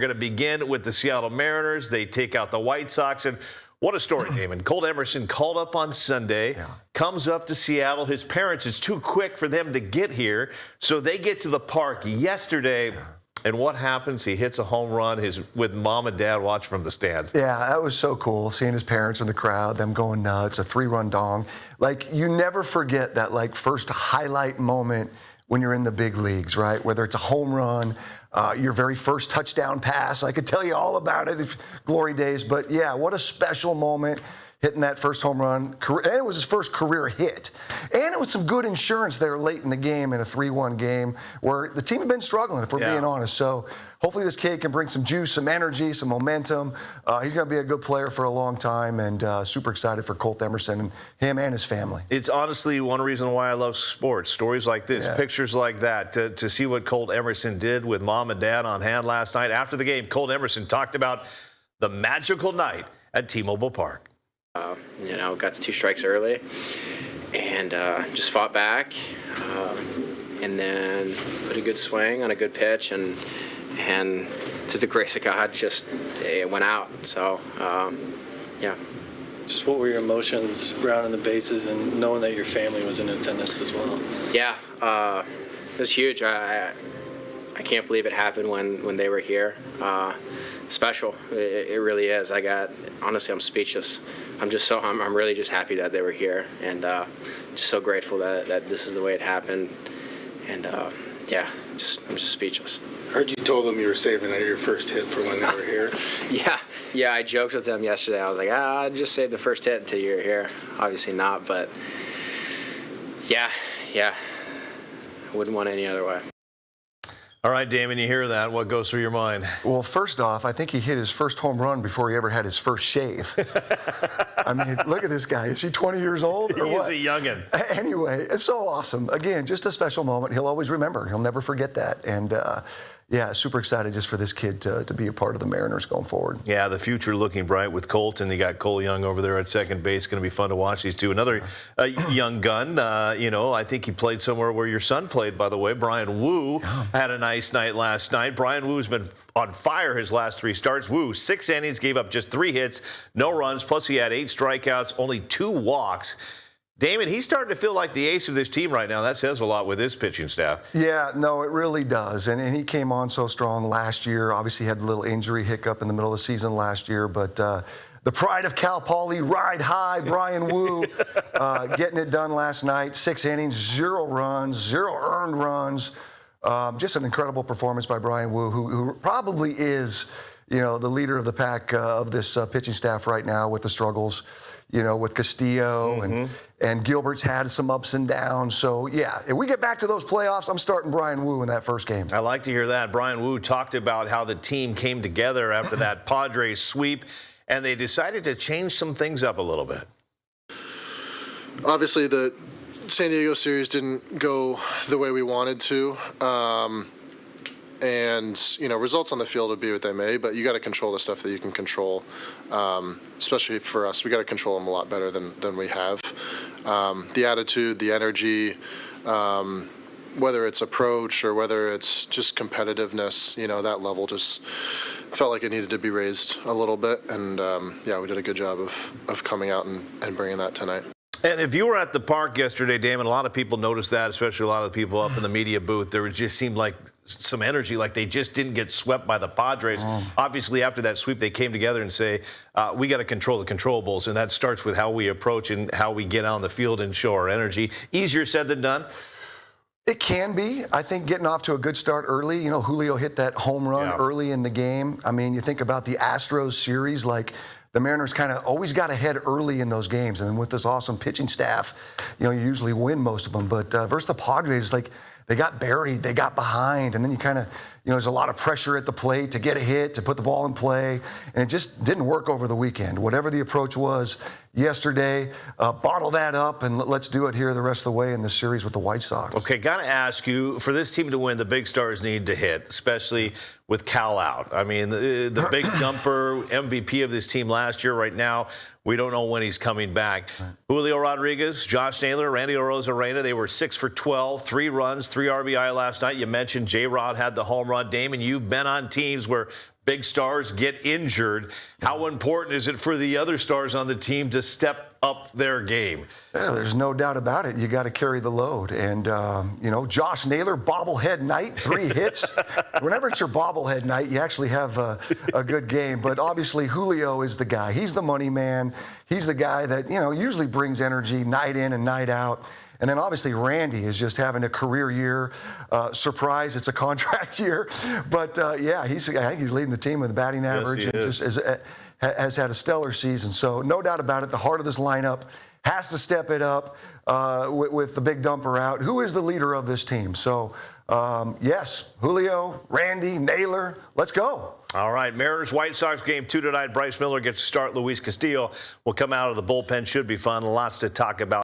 We're going to begin with the Seattle Mariners. They take out the White Sox. And what a story, Damon. Colt Emerson called up on Sunday, comes up to Seattle. His parents, it's too quick for them to get here. So they get to the park yesterday. And what happens? He hits a home run with mom and dad watch from the stands. Yeah, that was so cool, seeing his parents in the crowd, them going nuts, a 3-run dong. Like, you never forget that, like, first highlight moment when you're in the big leagues, right? Whether it's a home run, your very first touchdown pass. I could tell you all about it, glory days. But, yeah, what a special moment. Hitting that first home run, and it was his first career hit. And it was some good insurance there late in the game in a 3-1 game where the team had been struggling, if we're being honest. So hopefully this kid can bring some juice, some energy, some momentum. He's going to be a good player for a long time, and super excited for Colt Emerson and him and his family. It's honestly one reason why I love sports, stories like this, pictures like that, to see what Colt Emerson did with mom and dad on hand last night. After the game, Colt Emerson talked about the magical night at T-Mobile Park. Got the 2 strikes early and just fought back and then put a good swing on a good pitch and to the grace of God, it went out. So, Just what were your emotions rounding the bases and knowing that your family was in attendance as well? Yeah, it was huge. I can't believe it happened when they were here. Special, it really is. Honestly, I'm speechless. I'm really just happy that they were here, and just so grateful that this is the way it happened. And I'm just speechless. Heard you told them you were saving your first hit for when they were here. Yeah. I joked with them yesterday. I was like, I'd just save the first hit until you're here. Obviously not, but yeah. Wouldn't want it any other way. All right, Damon, you hear that. What goes through your mind? Well, first off, I think he hit his first home run before he ever had his first shave. I mean, look at this guy. Is he 20 years old or what? He's a youngin'. Anyway, it's so awesome. Again, just a special moment. He'll always remember. He'll never forget that. And, super excited just for this kid to be a part of the Mariners going forward. Yeah, the future looking bright with Colt, and you got Cole Young over there at second base. Going to be fun to watch these two. Another young gun, I think he played somewhere where your son played, by the way. Bryan Woo had a nice night last night. Bryan Woo's been on fire his last 3 starts. Woo, 6 innings, gave up just 3 hits, no runs, plus he had 8 strikeouts, only 2 walks. Damon, he's starting to feel like the ace of this team right now. That says a lot with his pitching staff. Yeah, no, it really does. And he came on so strong last year. Obviously had a little injury hiccup in the middle of the season last year. But the pride of Cal Poly, ride high, Bryan Woo, getting it done last night. 6 innings, 0 runs, 0 earned runs. Just an incredible performance by Bryan Woo, who probably is, the leader of the pack of this pitching staff right now with the struggles. With Castillo and Gilbert's had some ups and downs. So, if we get back to those playoffs, I'm starting Bryan Woo in that first game. I like to hear that. Bryan Woo talked about how the team came together after that Padres sweep, and they decided to change some things up a little bit. Obviously, the San Diego series didn't go the way we wanted to. And, results on the field will be what they may, but you got to control the stuff that you can control, especially for us. We got to control them a lot better than we have. The attitude, the energy, whether it's approach or whether it's just competitiveness, that level just felt like it needed to be raised a little bit. And, we did a good job of coming out and bringing that tonight. And if you were at the park yesterday, Damon, a lot of people noticed that, especially a lot of the people up in the media booth. There just seemed like some energy, like they just didn't get swept by the Padres. Obviously, after that sweep, they came together and say, we got to control the controllables, and that starts with how we approach and how we get out on the field and show our energy. Easier said than done. It can be. I think getting off to a good start early. Julio hit that home run early in the game. I mean, you think about the Astros series, like the Mariners kind of always got ahead early in those games. And with this awesome pitching staff, you usually win most of them. But versus the Padres, like, they got buried, they got behind, and then you kind of, there's a lot of pressure at the plate to get a hit, to put the ball in play, and it just didn't work over the weekend. Whatever the approach was yesterday, bottle that up, and let's do it here the rest of the way in this series with the White Sox. Okay, got to ask you, for this team to win, the big stars need to hit, especially with Cal out. I mean, the big dumper MVP of this team last year right now, we don't know when he's coming back. Right. Julio Rodriguez, Josh Naylor, Randy Arozarena, they were 6 for 12, 3 runs, 3 RBI last night. You mentioned J-Rod had the home run. Damon, you've been on teams where big stars get injured. How important is it for the other stars on the team to step up their game? Yeah, there's no doubt about it. You got to carry the load. And, Josh Naylor, bobblehead night, 3 hits. Whenever it's your bobblehead night, you actually have a good game. But obviously, Julio is the guy. He's the money man. He's the guy that, usually brings energy night in and night out. And then obviously Randy is just having a career year. Surprise, it's a contract year. But, I think he's leading the team with the batting average. Yes, he is. Has had a stellar season. So no doubt about it, the heart of this lineup has to step it up with the big dumper out. Who is the leader of this team? So, yes, Julio, Randy, Naylor, let's go. All right, Mariners White Sox game 2 tonight. Bryce Miller gets to start. Luis Castillo will come out of the bullpen. Should be fun. Lots to talk about.